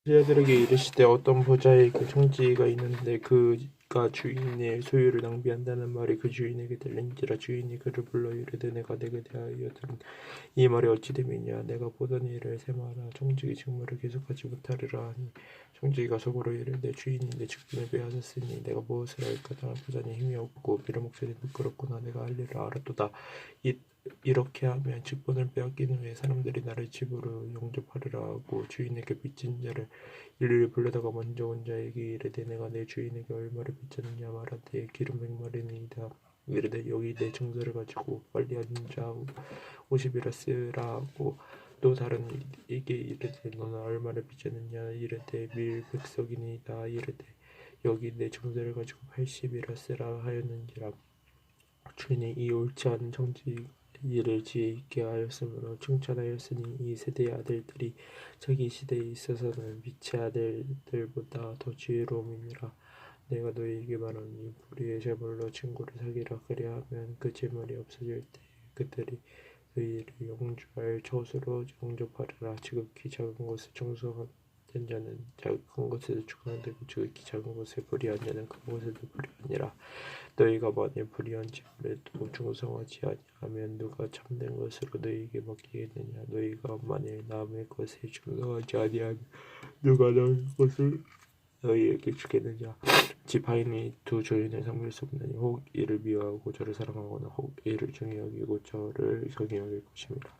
제자들에게 이르시되 어떤 부자에게 청지기가 있는데 그가 주인의 소유를 낭비한다는 말이 그 주인에게 들린지라. 주인이 그를 불러 이르되 내가 내게 대하여 들은 이 말이 어찌 됨이냐. 내가 보던 일을 세마라. 청지기 직무를 계속하지 못하리라 하니 청지기가 속으로 이르되 주인이 내 직분을 빼앗았으니 내가 무엇을 할까. 나 부자니 힘이 없고 빌어먹으니 부끄럽구나. 내가 할 일을 알았도다. 이렇게 하면 직분을 빼앗긴 후에 사람들이 나를 집으로 영접하리라 하고 주인에게 빚진 자를 일일이 불러다가 먼저 온 자에게 이르되 내가 내 주인에게 얼마를 빚졌느냐. 말하되 기름 100마리니이다. 이르되 여기 내 증서를 가지고 빨리 앉아 50이라 쓰라 하고 또 다른 이에게 이르되 너는 얼마를 빚졌느냐. 이르되 밀 100석이니이다. 이르되 여기 내 증서를 가지고 80이라 쓰라 하였는지라. 주인이 이 옳지 않은 청지기를 지혜있게 하였으므로 칭찬하였으니 이 세대의 아들들이 자기 시대에 있어서는 빛의 아들들보다 더 지혜로움이니라. 내가 너희에게 말하니 불의의 재물로 친구를 사귀라. 그리하면 그 재물이 없어질 때 그들이 너희를 영주할 처소로 영접하리라. 지극히 작은 것을 청소하는 자는 큰 것에도 축복되고 지극히 작은 것을 불의한 자는 큰 것에도 불의하니라. 너희가 만일 불의한 재물에도 충성하지 아니하면 누가 참된 것으로 너희에게 맡기겠느냐. 너희가 만일 남의 것에 충성하지 아니하면 누가 너희 것을 너희에게 주겠느냐. 지파인이 두 주인을 섬길 수 없나니 혹 이를 미워하고 저를 사랑하거나 혹 이를 중히 여기고 저를 경히 여길 것입니다.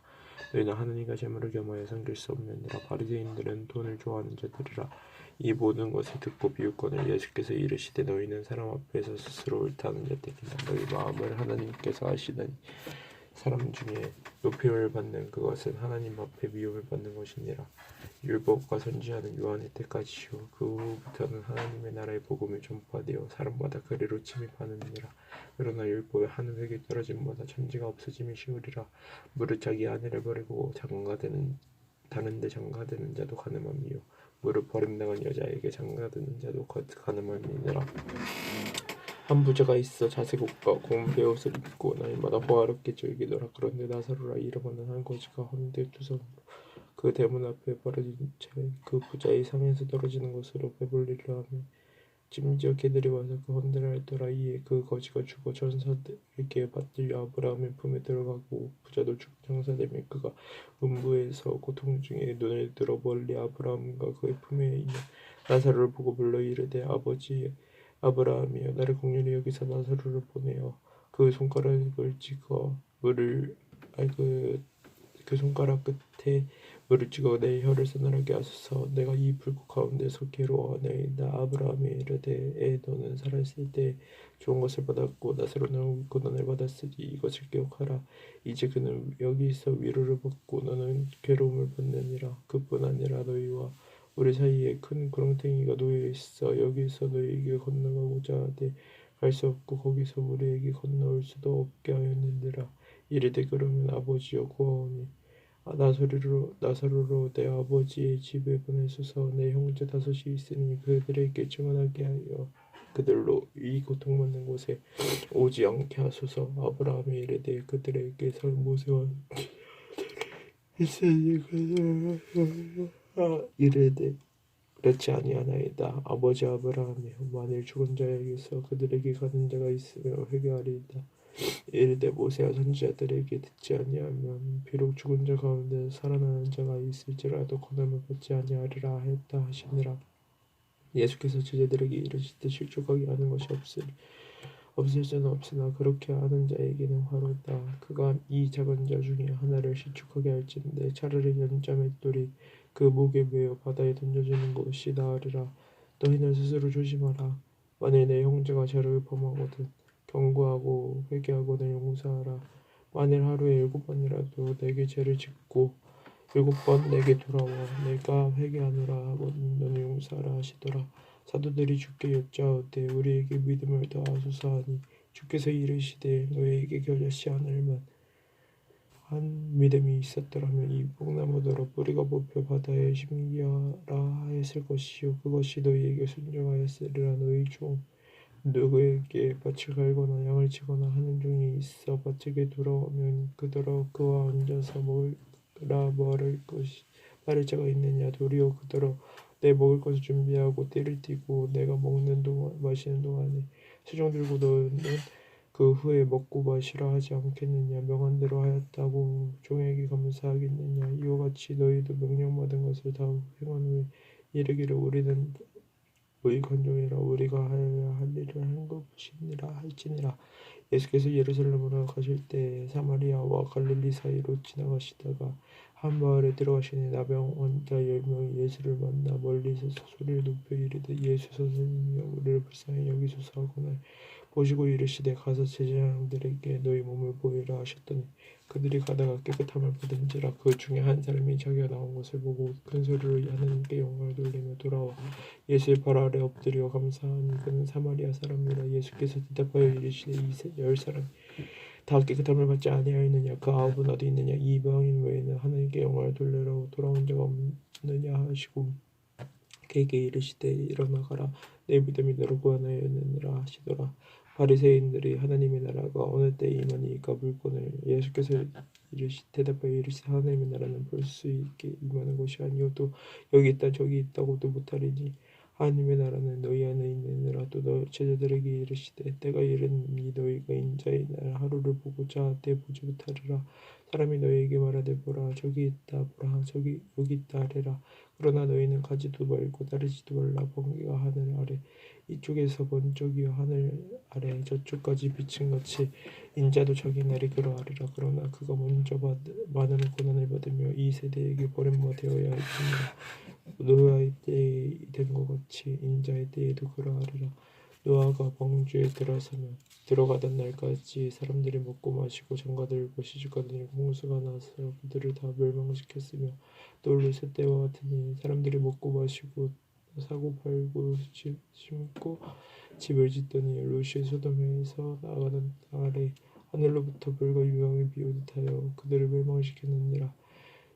너희는 하느님과 재물을 겸하여 섬길 수 없느니라. 바리새인들은 돈을 좋아하는 자들이라. 이 모든 것을 듣고 비웃거늘 예수께서 이르시되 너희는 사람 앞에서 스스로 옳다는 자들이나 너희 마음을 하나님께서 아시나니 사람 중에 높임을 받는 그것은 하나님 앞에 미움을 받는 것이니라. 율법과 선지자는 요한의 때까지요 그 후부터는 하나님의 나라의 복음이 전파되어 사람마다 그리로 침입하느니라. 그러나 율법의 한 획이 떨어짐마다 천지가 없어짐이 쉬우리라. 무릇 자기 아내를 버리고 다른데 장가드는 자도 가늠함이요 무릇 버림당한 여자에게 장가드는 자도 가늠함이니라. 한 부자가 있어 자색 옷과 고운 베옷을 입고 날마다 호화롭게 즐기더라. 그런데 나사로라 이름하는 한 거지가 헌데두성으로 그 대문 앞에 벌어진 채 그 부자의 상에서 떨어지는 것으로 배불리려 하며 심지어 개들이 와서 그 헌데를 핥더라. 이에 그 거지가 죽어 전사들에게 받들려 아브라함의 품에 들어가고 부자도 죽어 장사되며 그가 음부에서 고통 중에 눈을 들어 멀리 아브라함과 그의 품에 있는 나사로를 보고 불러 이르되 아버지 아브라함이여 나를 긍휼히 여기사 나사로를 보내어 그 손가락을 찍어 그 손가락 끝에 물을 찍어 내 혀를 서늘하게 하소서. 내가 이 불꽃 가운데서 괴로워하나이다. 아브라함이 이르되 너는 살았을 때 좋은 것을 받았고 나사로는 고난을 받았으니 이것을 기억하라. 이제 그는 여기서 위로를 받고 너는 괴로움을 받느니라. 그뿐 아니라 너희와 우리 사이에 큰 구렁텅이가 놓여 있어. 여기서 너희에게 건너가고자 하되 갈 수 없고 거기서 우리에게 건너올 수도 없게 하였느니라. 이르되 그러면 아버지여 구하오니 나사로로 내 아버지의 집에 보내소서. 내 형제 5이 있으니 그들에게 증언하게 하여 그들로 이 고통받는 곳에 오지 않게 하소서. 아브라함이 이르되 그들에게 모세와 있으니 이르되 그렇지 아니하나이다. 아버지 아브라함이여 만일 죽은 자에게서 그들에게 가는 자가 있으면 회개하리이다. 이르되 모세와 선지자들에게 듣지 아니하면 비록 죽은 자 가운데서 살아나는 자가 있을지라도 고난을 받지 아니하리라 하였다 하시니라. 예수께서 제자들에게 이르시되 실족하게 하는 것이 없을 자는 없으나 그렇게 하는 자에게는 화로다. 그가 이 작은 자 중에 하나를 실족하게 할진대 차라리 연자 맷돌이 그 목에 매어 바다에 던져주는 것이 나으리라. 너희는 스스로 조심하라. 만일 내 형제가 죄를 범하거든 경고하고 회개하고는 용서하라. 만일 하루에 7번이라도 내게 죄를 짓고 7번 내게 돌아와 내가 회개하노라 하거든 너는 용서하라 하시더라. 사도들이 주께 여짜오되 우리에게 믿음을 더하소서 하니 주께서 이르시되 너희에게 겨자씨 하늘만 한 믿음이 있었더라면 이 뽕나무더러 뿌리가 뽑혀 바다에 심기하라 하였을 것이요 그것이 너희에게 순종하였으리라. 너희 중 누구에게 밭을 갈거나 양을 치거나 하는 중이 있어 밭에게 돌아오면 그더러 그와 앉아서 먹으라 말할 자가 있느냐. 도리어 그더러 내 먹을 것을 준비하고 띠를 띠고 내가 먹는 동안 마시는 동안에 수종 들고 너는 그 후에 먹고 마시라 하지 않겠느냐. 명한대로 하였다고 종에게 감사하겠느냐. 이와 같이 너희도 명령받은 것을 다 행한 후에 이르기를 우리는 너희 관종이라 우리가 하여야 할 일을 한 것이니라 할지니라. 예수께서 예루살렘으로 가실 때 사마리아와 갈릴리 사이로 지나가시다가 한 마을에 들어가시니 나병 환자 10명이 예수를 만나 멀리서 소리를 높여 이르되 예수 선생님이여 우리를 불쌍히 여기소서 하거늘 보시고 이르시되 가서 제자들에게 너희 몸을 보이라 하셨더니 그들이 가다가 깨끗함을 받은지라. 그 중에 한 사람이 자기가 나온 것을 보고 큰 소리로 하나님께 영광을 돌리며 돌아와 예수의 발 아래 엎드려 감사하니 그는 사마리아 사람이라. 예수께서 대답하여 이르시되 이 10사람 다 깨끗함을 받지 아니하였느냐. 그 9은 어디 있느냐. 이 이방인 외에는 하나님께 영광을 돌리러 돌아온 자가 없느냐 하시고 그에게 이르시되 일어나 가라 내 믿음이 너를 구원하였느니라 하시더라. 바리새인들이 하나님의 나라가 어느 때에 임하니까 물건을 예수께서 대답하여 이르시되 하나님의 나라는 볼 수 있게 임하는 것이 아니요 또 여기 있다 저기 있다고도 못하리니 하나님의 나라는 너희 안에 있느니라. 또 너 제자들에게 이르시되 때가 이르니 너희가 인자의 날 하루를 보고자 때 보지 못하리라. 사람이 너희에게 말하되 보라 저기 있다 보라 저기 여기 있다 하리라. 그러나 너희는 가지도 말고 따르지도 말라. 번개가 하늘 아래 이쪽에서 번쩍이어 하늘 아래 저쪽까지 비친 같이 인자도 자기 날이 그러하리라. 그러나 그가 먼저 많은 고난을 받으며 이 세대에게 버림바 되어야 할지니라. 노아의 때에 된 것 같이 인자의 때에도 그러하리라. 노아가 방주에 들어가던 날까지 사람들이 먹고 마시고 장가들고 시집가더니 홍수가 나서 그들을 다 멸망시켰으며 또 롯의 때와 같으니 사람들이 먹고 마시고 사고 팔고 심고 집을 짓더니 롯이 소돔에서 나가던 날에 하늘로부터 불과 유황이 비오듯 하여 그들을 멸망시켰느니라.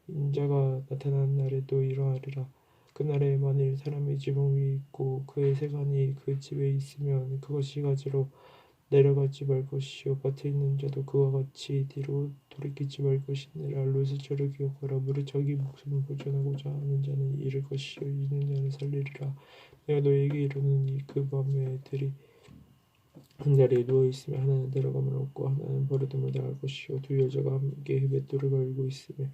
인자가 나타나는 날에도 이러하리라. 그날에 만일 사람이 지붕 위에 있고 그의 세간이 그 집에 있으면 그것이 가지로 내려가지 말 것이요 밭에 있는 자도 그와 같이 뒤로 돌이키지 말 것이니라. 롯의 절을 기억하라. 무릇 자기 목숨을 보존하고자 하는 자는 잃을 것이요 잃는 자는 살리리라. 내가 너희에게 이르노니 그 밤에 들이 한 자리에 누워 있으며 하나는 데려감을 얻고 하나는 버려둠을 당할 것이요 두 여자가 함께 맷돌을 걸고 있으며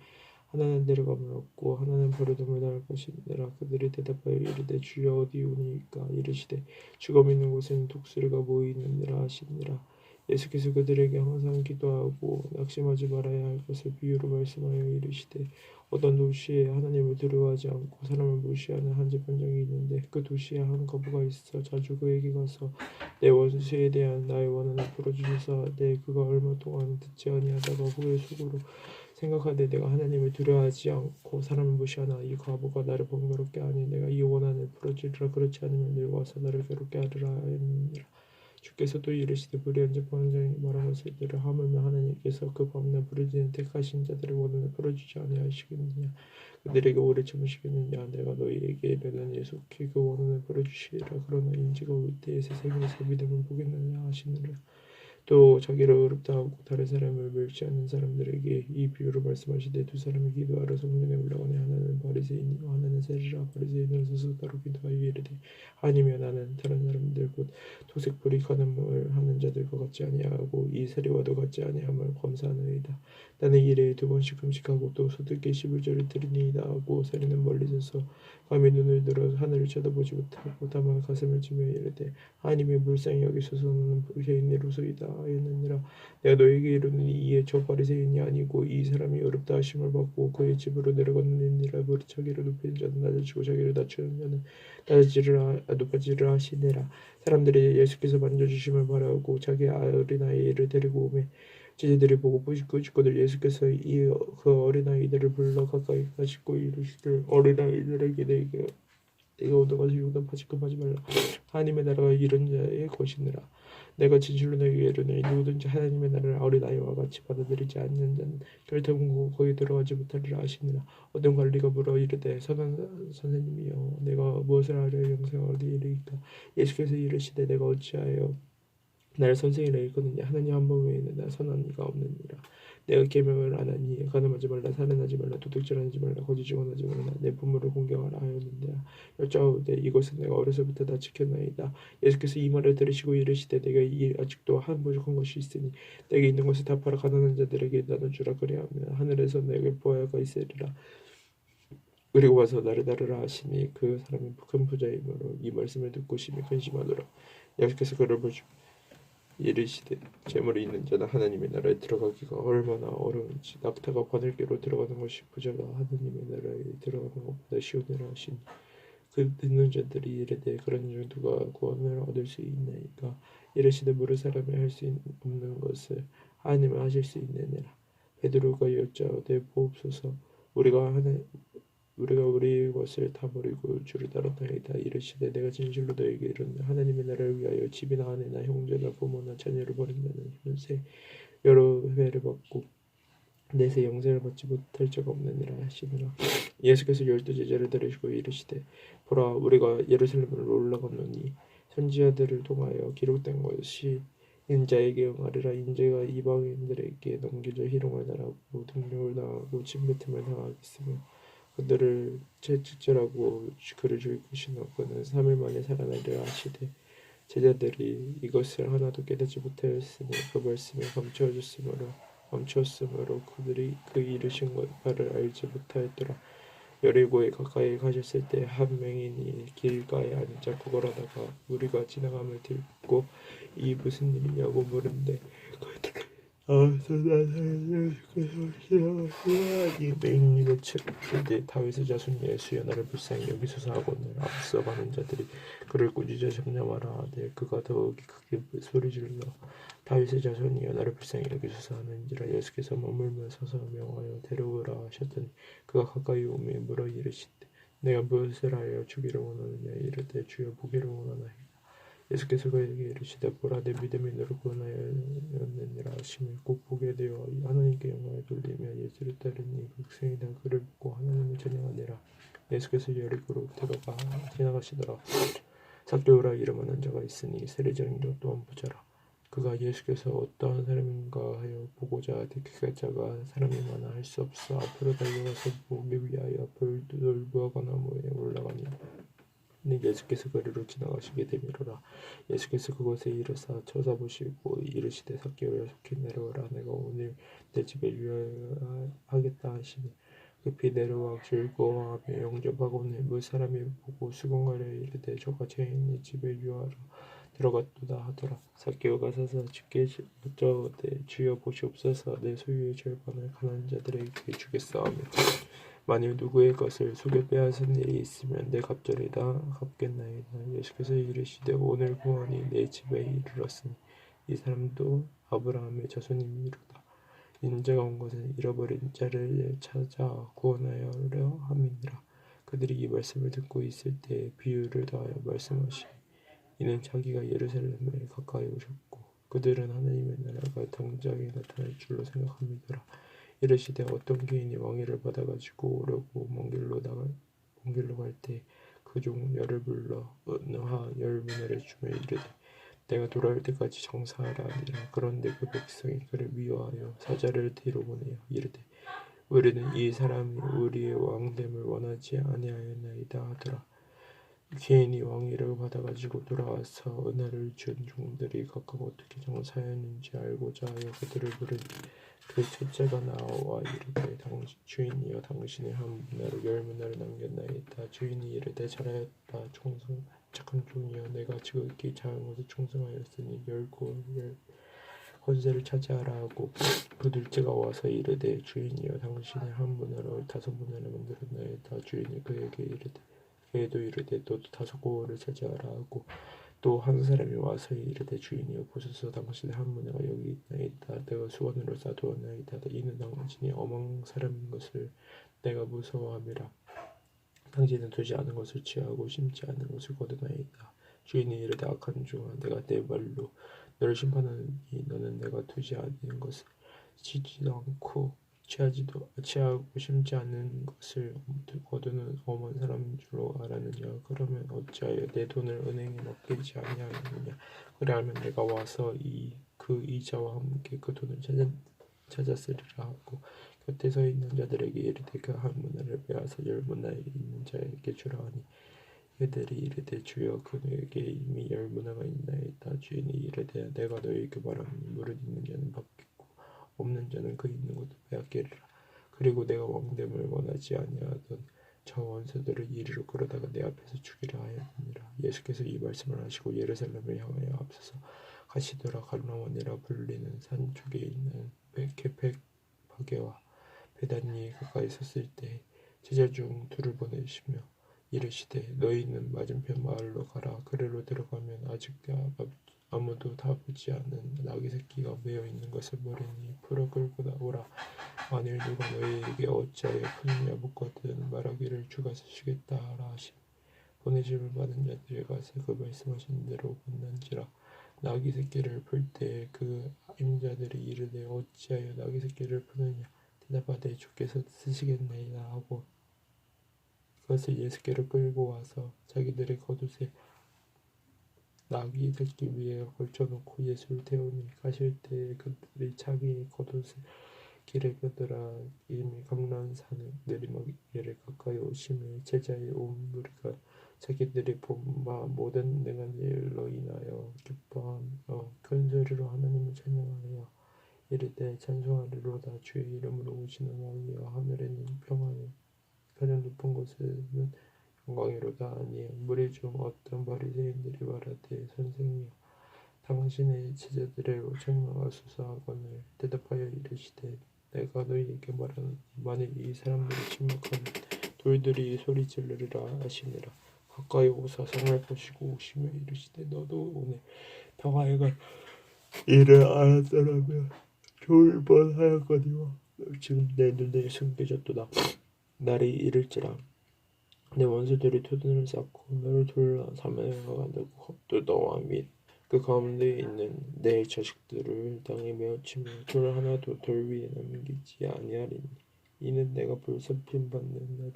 하나는 데려감을 얻고 하나는 버려둠을 당할 것이니라. 그들이 대답하여 이르되 주여 어디 오니이까. 이르시되 죽음 있는 곳에는 독수리가 모이느니라 하시니라. 예수께서 그들에게 항상 기도하고 낙심하지 말아야 할 것을 비유로 말씀하여 이르시되 어떤 도시에 하나님을 두려워하지 않고 사람을 무시하는 한 집 한 정이 있는데 그 도시에 한 거부가 있어 자주 그에게 가서 내 원수에 대한 나의 원한을 풀어주소서. 내 그가 얼마 동안 듣지 아니하다가 후에 속으로 생각하되 내가 하나님을 두려워하지 않고 사람을 무시하나 이 과부가 나를 번거롭게 하니 내가 이 원한을 풀어주리라. 그렇지 않으면 늙어서 나를 괴롭게 하리라 하였느니라. 주께서 또 이르시되 불의한 자 pon자에게 말한 것을 들으라. 하물며 하나님께서 그 밤낮 부르짖는 택하신 자들의 원한을 풀어주지 아니하시겠느냐. 그들에게 오래 참으시겠느냐. 내가 너희에게 이르노니 속히 그 원한을 풀어주시리라. 그러나 인지가 올 때에 세상에서 믿음을 보겠느냐 하시느라. 또 자기를 의롭다 하고 다른 사람을 멸시하는 사람들에게 이 비유를 말씀하시되 두 사람이 기도하러 성전에 올라가니 하나는 바리새인이요 하나는 세리라. 바리새인은 스스로 기도하여 이르되 하나님이여 나는 다른 사람들 곧 토색불이 간음을 하는 자들과 같지 아니하고 이 세리와도 같지 아니함을 감사하나이다. 나는 일에 2번씩 금식하고 또 소득의 11조를 드리니이다 하고 세리는 멀리 서서 감히 눈을 들어 하늘을 쳐다보지 못하고 다만 가슴을 치며 이르되 하나님의 불쌍히 여기소서는 죄인이로소이다 하였느니라. 내가 너에게 이르노니 이에 저 바리새인이 아니고 이 사람이 어렵다 하심을 받고 그의 집으로 내려갔느니라. 무릇 자기를 높이는 자는 낮아지고 자기를 낮추는 자는 높아지리라 하시니라. 사람들이 예수께서 만져주심을 바라고 자기 어린아이를 데리고 오매 제자들이 보고 꾸짖거늘 예수께서 그 어린아이들을 불러 가까이 가시고 이르시되 어린아이들에게 내가 얻어가서 용납하지 금하지 말라. 하나님의 나라가 이런 자의 것이니라. 내가 진실로 너희에게 이르노니 누구든지 하나님의 나라를 어린아이와 같이 받아들이지 않는 자는 결코 거기 들어가지 못하리라 하시니라. 어떤 관리가 물어 이르되 선생님이여 내가 무엇을 하려 영생하리 이르리까. 예수께서 이르시되 내가 어찌하여 나를 선생이라 일컫느냐 하나님 한 분 외에는 나 선한 이가 없느니라. 내가 계명을 안 하니 가늠하지 말라 살인하지 말라 도둑질하지 말라 거짓 증언하지 말라 내 부모를 공경하라 하였느니라. 여짜오되 이것은 내가 어려서부터 다 지켰나이다. 예수께서 이 말을 들으시고 이르시되 내가 이 아직도 한 부족한 것이 있으니 내게 있는 것을 다 팔아 가난한 자들에게 나눠주라 그리하면 하늘에서 내게 보아가 있으리라. 그리고 와서 나를 따르라 하시니 그 사람이 큰 부자이므로 이 말씀을 듣고 심히 근심하더라. 예수께서 그를 보시고 이르시되 재물이 있는 자는 하나님의 나라에 들어가기가 얼마나 어려운지 낙타가 바늘귀로 들어가는 것이 부자가 하나님의 나라에 들어가는 것보다 쉬우니라 하시니 그 듣는 자들이 이르되 그런 중 누가 구원을 얻을 수 있나이까. 이르시되 모르는 사람이 할 수 없는 것을 하나님은 하실 수 있느니라. 베드로가 여짜오되 보옵소서 우리가 우리의 것을 다 버리고 주를 따랐나이다. 이르시되 내가 진실로 너에게 이르노니 하나님의 나라를 위하여 집이나 아내나 형제나 부모나 자녀를 버린다는 현세 여러 회를 받고 내세 영생을 받지 못할 자가 없느니라 하시니라. 예수께서 12 제자를 데리시고 이르시되 보라 우리가 예루살렘으로 올라가노니 선지자들을 통하여 기록된 것이 인자에게 응하리라. 인자가 이방인들에게 넘겨져 희롱을 당하고 등용을 당하고 침뱉음을 당하겠으며 그들을 채찍질하고 그를 죽일 것이나 그는 3일 만에 살아나리라 하시되 제자들이 이것을 하나도 깨닫지 못하였으니 그 말씀이 멈추었으므로 그들이 그 이르신 바를 알지 못하였더라. 여리고에 가까이 가셨을 때 한 맹인이 길가에 앉아 구걸하다가 무리가 지나감을 듣고 이 무슨 일이냐고 물은데 이 맹인이 외치되 다윗의 자손 예수여 나를 불쌍히 여기소서 하고는 앞서가는 자들이 그를 꾸짖어 잠잠하라 하되 그가 더욱이 크게 소리질러 다윗의 자손이여 나를 불쌍히 여기소서 하는지라. 예수께서 머물며 서서 명하여 데려오라 하셨더니 그가 가까이 오매 물어 이르시되 내가 무엇을 하여 주기를 원하느냐. 이르되 주여 보기를 원하나이다. 예수께서 그에게 이르시되 보라 내 믿음이 너를 구원하였느니라 하시며 꼭 보게 되어 하나님께 영광을 돌리며 예수를 따르니 백성이 다 그를 보고 하나님을 찬양하니라. 예수께서 여리고로 들어가 지나가시더라. 삭개오라 이름하는 자가 있으니 세리장이요 또한 부자라. 그가 예수께서 어떠한 사람인가 하여 보고자 그가 작아 사람이 많아 할 수 없어 앞으로 달려가서 보기 위하여 돌무화과 나무에 올라가니 예수께서 그리로 지나가시게 되미로라. 예수께서 그곳에 이르사 쳐다보시고 이르시되 삭개오야 속히 내려오라. 내가 오늘 내 집에 유하겠다 하시니 급히 내려와 즐거워하며 영접하고는 물 사람이 보고 수군거려 이르되 저가 죄인의 집에 유하러 들어갔도다 하더라. 삭개오가 서서 주께 여짜오되 주여 보시옵소서 내 소유의 절반을 가난한 자들에게 주겠사오며 만일 누구의 것을 속여 빼앗은 일이 있으면 내 갑절이 다 갚겠나이다. 예수께서 이르시되 오늘 구원이 내 집에 이르렀으니 이 사람도 아브라함의 자손이미로다. 인자가 온 것은 잃어버린 자를 찾아 구원하려 함이니라. 그들이 이 말씀을 듣고 있을 때 비유를 더하여 말씀하시니 이는 자기가 예루살렘에 가까이 오셨고 그들은 하나님의 나라가 당장에 나타날 줄로 생각합니다라. 이르시되 어떤 개인이 왕위를 받아가지고 오려고 먼 길로 갈 때 그 종 열을 불러 은화 10미나를 주며 이르되 내가 돌아올 때까지 정사하라 하니라. 그런데 그 백성이 그를 미워하여 사자를 뒤로 보내어 이르되 우리는 이 사람이 우리의 왕됨을 원하지 아니하였나이다 하더라. 개인이 왕위를 받아가지고 돌아와서 은혜를 준 종들이 각각 어떻게 정사하였는지 알고자 하여 그들을 부르니 그 첫째가 나와 이르되 주인이여 당신의 한 문화로 10문화를 남겼나이다. 주인이 이르되 잘하였다 착한 종이여 내가 지극히 작은 것을 충성하였으니 권세를 차지하라 하고 그 둘째가 와서 이르되 주인이여 당신의 한 문화로 5문화를 만들었나이다. 주인이 그에게 이르되 그에도 이르되 너도 5고을을 차지하라 하고 또 한 사람이 와서 이르되 주인이여 보소서 당신의 한 문화가 여기 있나이다. 내가 수건으로 싸두었나이다. 이는 당신이 엄한 사람인 것을 내가 무서워함이라. 당신은 두지 않은 것을 취하고 심지 않은 것을 거두나이다. 주인이 이르되 악한 종아 내가 내 말로 너를 심판하니 너는 내가 두지 않은 것을 치지도 않고 취하고 심지 않은 것을 거두는 엄한 사람인 줄로 알았느냐. 그러면 어찌하여 내 돈을 은행에 맡기지 아니하였느냐. 그리하면 내가 와서 그 이자와 함께 그 돈을 찾았으리라 하고 곁에 서 있는 자들에게 이르되 그 한 문화를 빼앗아 열 문화에 있는 자에게 주라 하니 그들이 이르되 주여 그에게 이미 열 문화가 있나이다. 주인이 이르되 내가 너희에게 말하노니 무릇 있는 자는 받겠고 없는 자는 그 있는 것도 빼앗기리라. 그리고 내가 왕됨을 원하지 아니하던 저 원수들을 이리로 끌어다가 내 앞에서 죽이라 하였느니라. 예수께서 이 말씀을 하시고 예루살렘을 향하여 앞서서 가시더라. 갈라원이라 불리는 산 쪽에 있는 베게와 베다니에 가까이 섰을 때 제자 중 둘을 보내시며 이르시되 너희는 맞은편 마을로 가라. 그리로 들어가면 아직 아무도 다 보지 않은 나귀 새끼가 매어 있는 것을 보리니 풀어 끌고 나오라. 만일 누가 너희에게 어찌하여 푸느냐 묻거든 말하기를 주가 쓰시겠다 하라 하심. 보내심을 받은 자들이 가서 그 말씀하신 대로 만난지라. 나귀 새끼를 풀 때 그 임자들이 이르되 어찌하여 나귀 새끼를 푸느냐 대답하되 주께서 쓰시겠나이다 하고 그것을 예수께로 끌고 와서 자기들의 겉옷에 나귀 새끼 위에 걸쳐놓고 예수를 태우니 가실 때에 그들이 자기 겉옷을 길에 펴더라. 이미 감람산 내리막길에 가까이 오심에 제자의 온 무리가 자기들이 본 바 모든 능한 일로 인하여 기뻐하며 큰 소리로 하나님을 찬양하여 이르되 찬송하리로다. 주의 이름으로 오시는 왕이여 하늘에는 평안이 가장 높은 곳에는 영광이로다. 아니 무리 중 어떤 바리새인들이 말하되 선생이여 당신의 제자들의 책망하소서 하거늘 대답하여 이르시되 내가 너희에게 말하노니 만일 이 사람들이 침묵하면 돌들이 소리 지르리라 하시니라. 가까이 오사 성을 보시고 오시며 이르시되 너도 오늘 평화에가 이를 알았더라면 좋을 뻔하였거니와 지금 내 눈에 숨겨졌도다. 날이 이를지라 내 원수들이 토둔을 쌓고 너를 둘러 사면과 만들고 또 너와 및 그 가운데에 있는 내 자식들을 땅에 메어치며 돌 하나도 돌 위에 남기지 아니하리니 이는 내가 불섭심 받는 날을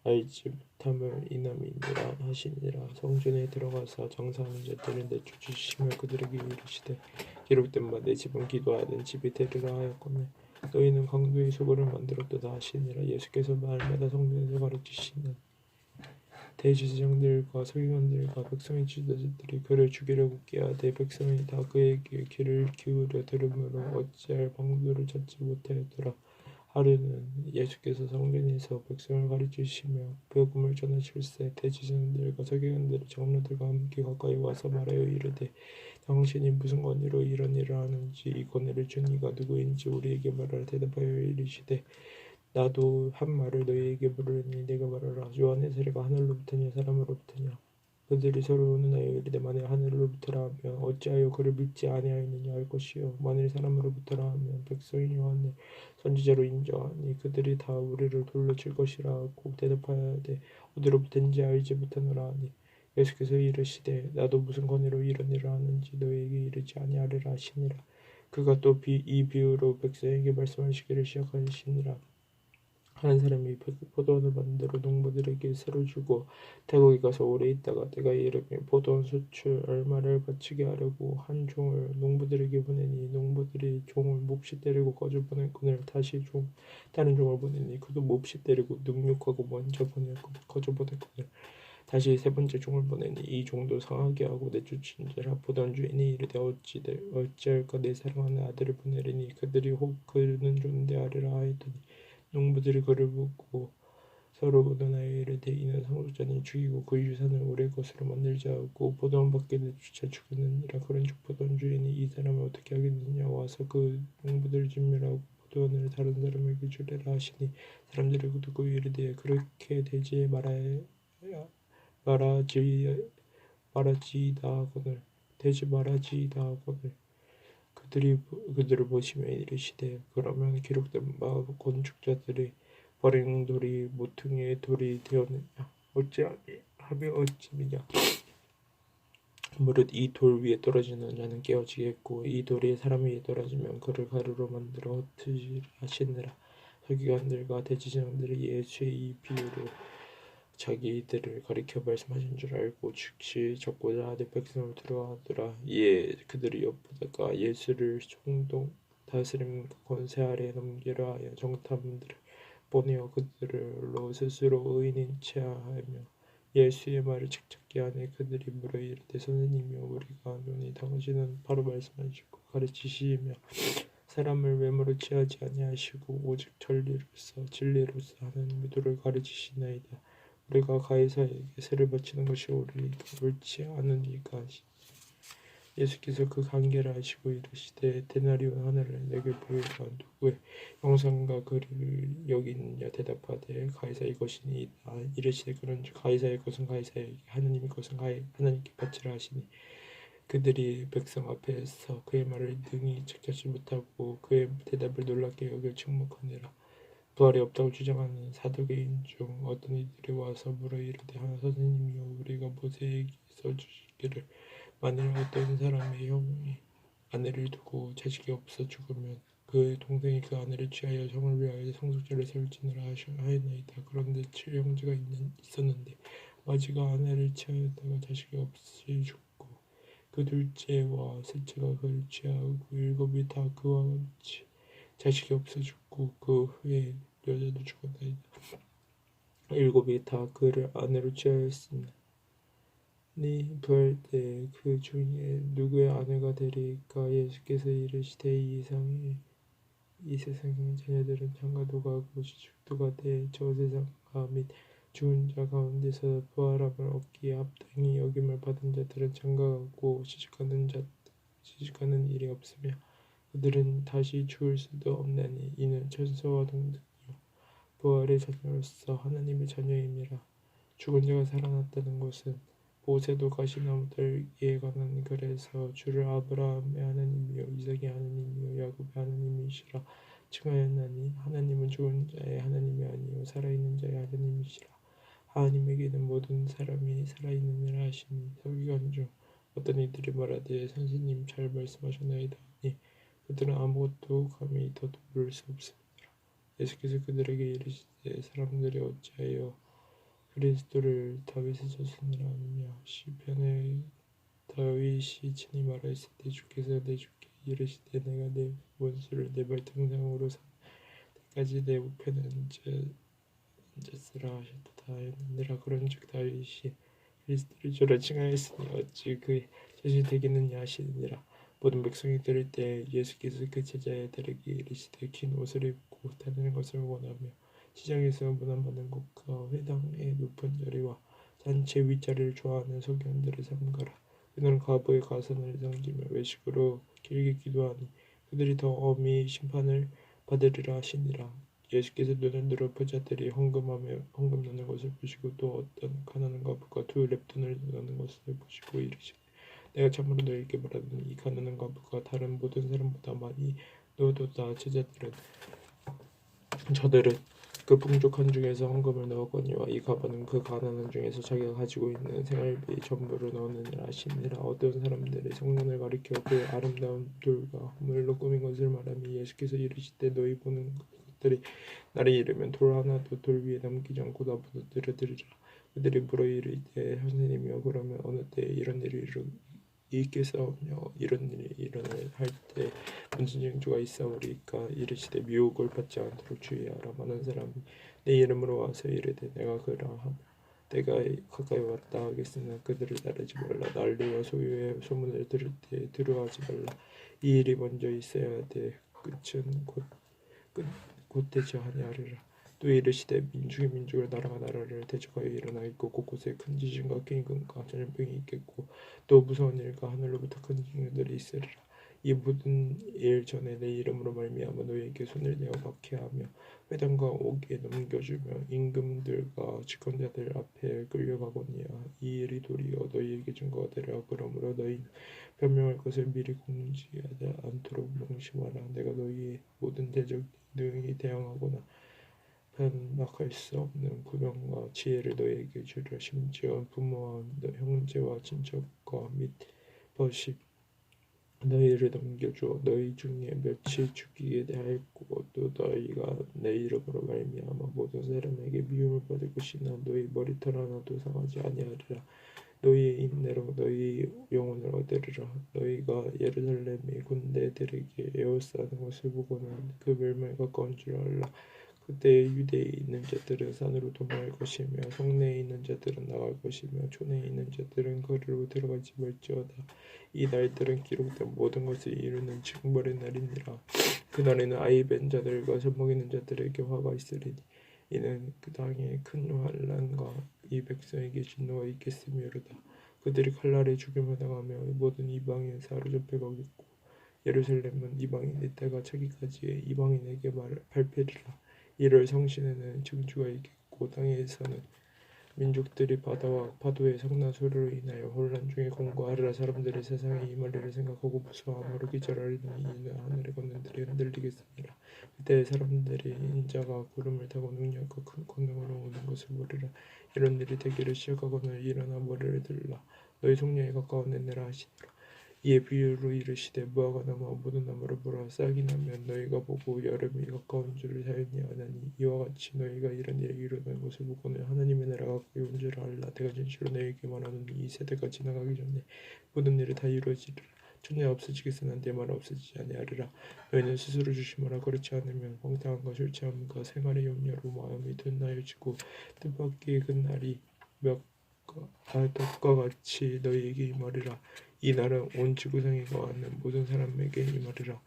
알지 못함을 인함이니라 하시니라. 성전에 들어가서 장사하는 자들을 내쫓으시며 그들에게 이르시되 기록된 바 내 집은 기도하던 집이 되리라 하였거늘 너희는 강도의 소굴을 만들었도다 하시니라. 예수께서 마을마다 성전에서 가르치시는 대제사장들과 서기관들과 백성의 지도자들이 그를 죽이려고 꾀하되 백성이 다 그에게 귀를 기울여 들으므로 어찌할 방도를 찾지 못하였더라. 하루는 예수께서 성전에서 백성을 가르치시며 복음을 전하실세 대제사장들과 서기관들이 장로들과 함께 가까이 와서 말하여 이르되 당신이 무슨 권위로 이런 일을 하는지 이 권위를 준 이가 누구인지 우리에게 말하라. 대답하여 이르시되 나도 한 말을 너희에게 물으니 네가 말하라. 요한의 세례가 하늘로부터냐 사람으로부터냐. 그들이 서로 의논하여 이르되 만일 하늘로부터라 하면 어찌하여 그를 믿지 아니하였느냐 할 것이요 만일 사람으로부터라 하면 백성이 요한을 선지자로 인정하니 그들이 다 우리를 돌로 칠 것이라 하고 대답하되 어디로부터인지 알지 못하노라 하니 예수께서 이르시되 나도 무슨 권위로 이런 일을 하는지 너희에게 이르지 아니하리라 하시니라. 그가 또 이 비유로 백성에게 말씀하시기를 시작하시니라. 한 사람이 포도원을 만들어 농부들에게 새로 주고 태국에 가서 오래 있다가 때가 이르면 포도원 수출 얼마를 바치게 하려고 한 종을 농부들에게 보내니 농부들이 종을 몹시 때리고 거저 보냈거늘 다시 다른 종을 보내니 그도 몹시 때리고 능욕하고 먼저 거저 보냈거늘 다시 세 번째 종을 보내니 이 종도 상하게 하고 내쫓은지라. 포도원 주인이 이르되 어찌할까 내 사랑하는 아들을 보내리니 그들이 혹 그는 존대하리라 하였더니 농부들이 그를 묻고 서로 의논하여 이르되 이는 상속자니 죽이고 그 유산을 우리의 것으로 만들자 하고 포도원 밖에 내쫓아 죽였느니라. 그런즉 포도원 주인이 이 사람을 어떻게 하겠느냐 와서 그 농부들을 진멸하고 포도원을 다른 사람에게 주리라 하시니 사람들이 듣고 이르되 그렇게 되지 말하지이다 하거늘 그들을 보시며 이르시되 그러면 기록된 바 건축자들이 버린 돌이 모퉁이의 돌이 되었느냐 어찌하며 어찌미냐. 무릇 이 돌 위에 떨어지는 자는 깨어지겠고 이 돌이 사람 위에 떨어지면 그를 가루로 만들어 흩으시라 하시니라. 서기관들과 대제사장들이 예수의 이 비유로 자기들을 가리켜 말씀하신 줄 알고 즉시 적고자 하되 백성을 두려워하더라. 이에 그들이 엿보다가 예수를 총독 다스림과 권세 아래에 넘기려 하여 정탐들을 보내어 그들로 스스로 의인인 체하며 예수의 말을 책잡게 하니 그들이 물어 이르되 선생님이여 우리가 노니 당신은 바로 말씀하시고 가르치시며 사람을 외모로 취하지 아니하시고 오직 진리로서 하나님의 도를 가르치시나이다. 우리가 가이사에게 세를 바치는 것이 옳지 않으니까 예수께서 그 관계를 아시고 이르시되 데나리온 하나를 내게 보이라 누구의 형상과 그를 여기느냐 대답하되 가이사의 것이니이다. 이르시되 그런즉 가이사의 것은 가이사에게 하나님의 것은 하나님께 바치라 하시니 그들이 백성 앞에서 그의 말을 능히 책잡지 못하고 그의 대답을 놀랍게 여겨 침묵하니라. 부활이 없다고 주장하는 사두개인 중 어떤 이들이 와서 물어 이르되 선생님이여 우리가 모세에게서 주시기를 만일 어떤 사람의 형이 아내를 두고 자식이 없어 죽으면 그 동생이 그 아내를 취하여 성을 위하여 상속자를 세울지니라 하였나이다. 그런데 7형제가 있었는데 마지가 아내를 취하였다가 자식이 없이 죽고 그 둘째와 셋째가 그를 취하고 일곱이 다 그와 같이 자식이 없어 죽고 그 후에 여자도 죽었나이다. 일곱이 다 그를 아내로 취하였으니 부활 때 그 중에 누구의 아내가 되리까? 예수께서 이르시되 이 세상의 자녀들은 장가도 가고 시집도 가되 저 세상과 및 죽은 자 가운데서 부활함을 얻기에 합당히 여김을 받은 자들은 장가가고 시집가는 일이 없으며 그들은 다시 죽을 수도 없나니 이는 천사와 동등이요 부활의 자녀로서 하나님의 자녀임이라. 죽은 자가 살아났다는 것은 모세도 가시나무들에 관한 글에서 주를 아브라함의 하나님이요 이삭의 하나님이요 야곱의 하나님이시라 칭하였나니 하나님은 죽은 자의 하나님이 아니요 살아있는 자의 하나님이시라. 하나님에게는 모든 사람이 살아있느니라 하시니 서기관 중 어떤 이들이 말하되 선생님 잘 말씀하셨나이다 하니 그들은 아무것도 감히 더 물을 수 없습니다. 예수께서 그들에게 이르시되 사람들이 어찌하여 그리스도를 다윗의 자손이라 하느냐. 시편에 다윗이 친히 말하였을 때 주께서 내 주께 이르시되 내가 내 원수를 내 발등상으로 삼을 때까지 내 우편에 앉았으라 하셨다 하였느니라. 그런즉 다윗이 그리스도를 주라 칭하였으니 어찌 그의 자신이 되겠느냐 하시니라. 모든 백성이 들을 때 예수께서 그 제자들에게 이르시되 긴 옷을 입고 다니는 것을 원하며 시장에서 문안받는 곳과 회당의 높은 자리와 잔치 윗자리를 좋아하는 서기관들을 삼가라. 그들은 과부의 가선을 섬기며 외식으로 길게 기도하니 그들이 더 엄히 심판을 받으리라 하시니라. 예수께서 눈을 들어 부자들이 헌금 넣는 것을 보시고 또 어떤 가난한 과부가 2렙돈을 넣는 것을 보시고 이르시되 내가 참으로 너희에게 말하노니 이 가난한 과부가 다른 모든 사람보다 많이 넣어도다. 저들은 그 풍족한 중에서 헌금을 넣었거니와 이 과부는 그 가난한 중에서 자기가 가지고 있는 생활비 전부를 넣느니라 하시니라. 어떤 사람들이 성전을 가리켜 그 아름다운 돌과 허물로 꾸민 것을 말하며 예수께서 이르시되 너희 보는 것들이 날이 이르면 돌 하나도 돌 위에 남기지 않고 나보다 드러들이라. 그들이 물어 이르되 선생님이여 그러면 어느 때에 이런 일이 있겠사오며 이런 일이 일어날 때 무슨 징조가 있사오리까? 이르시되 미혹을 받지 않도록 주의하라. 많은 사람이 내 이름으로 와서 이르되 내가 그라 하며 때가 가까이 왔다 하겠으나 그들을 따르지 말라. 난리와 소유의 소문을 들을 때 두려워하지 말라. 이 일이 먼저 있어야 돼 끝은 곧 되지 아니하리라. 또 이르시되 민중이 민족을 나라가 나라를 대적하여 일어나겠고 곳곳에 큰 지진과 기근과 전염병이 있겠고 또 무서운 일과 하늘로부터 큰 징조들이 있으리라. 이 모든 일 전에 내 이름으로 말미암아 너희에게 손을 내어 박해하며 회당과 옥에 넘겨주며 임금들과 집권자들 앞에 끌려가거니와 이 일이 도리어 너희에게 증거가 되리라. 그러므로 너희는 변명할 것을 미리 공지하지 않도록 명심하라. 내가 너희의 모든 대적에 능히 대항하거나 반박할 수 없는 구명과 지혜를 너희에게 주려. 심지어 부모와 형제와 친척과 및 벗이 너희를 넘겨주어 너희 중에 몇이 죽이게 하였고 또 너희가 내 이름으로 말미암아 모든 사람에게 미움을 받을 것이나 너희 머리털 하나도 상하지 아니하리라. 너희의 인내로 너희 영혼을 얻으리라. 너희가 예루살렘의 군대들에게 에워싸는 것을 보고는 그 멸망이 가까운 줄 알라. 그때 유대에 있는 자들은 산으로 도망할 것이며 성내에 있는 자들은 나갈 것이며 촌에 있는 자들은 거리로 들어가지 말지어다. 이 날들은 기록된 모든 것을 이루는 징벌의 날이니라. 그날에는 아이 벤 자들과 젖먹이는 자들에게 화가 있으리니 이는 그 땅에 큰 환난과 이 백성에게 진노가 있겠음이로다. 그들이 칼날에 죽임을 당하며 모든 이방인 사로잡혀 가겠고 예루살렘은 이방인의 때가 차기까지 이방인에게 발표리라. 이를 성신에는 증주가 있겠고 땅에서는 민족들이 바다와 파도의 성난 소리로 인하여 혼란 중에 공고하리라. 사람들이 세상의 이 말을 생각하고 무서워함으로 기절하리니 이는 하늘에 걷는 들이 흔들리겠습니다. 그때 사람들이 인자가 구름을 타고 능력과 큰 권능으로 오는 것을 보리라. 이런 일이 되기를 시작하거늘 일어나 머리를 들라. 너희 속량이 가까운 내라 하시니라. 이에 비유로 이르시되 무화과 나무와 모든 나무를 보라. 싹이 나면 너희가 보고 여름이 가까운 줄을 사였니 하나니 이와 같이 너희가 이런 일을 이루는 것을 보고는 하나님의 나라가 가까이 온 줄을 알라. 내가 진실로 너희에게 말하노니 이 세대가 지나가기 전에 모든 일이 다 이루어지리라. 천녀가 없어지겠으나 내 말은 없어지지 아니하리라. 너희는 스스로 조심하라. 그렇지 않으면 방탕함과 술취함과 생활의 염려로 마음이 둔하여지고 뜻밖의 그 날이 덕과 같이 너희에게 임하리라. 이 날은 온 지구상에 거하는 모든 사람에게 임하리라.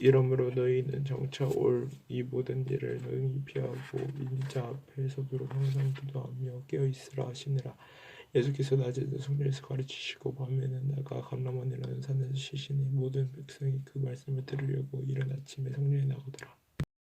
이러므로 너희는 장차 올 이 모든 일을 능히 피하고 인자 앞에 서도록 항상 기도하며 깨어있으라 하시니라. 예수께서 낮에는 성전에서 가르치시고 밤에는 나가 감람원이라는 산에서 쉬시니 모든 백성이 그 말씀을 들으려고 이른 아침에 성전에 나가더라.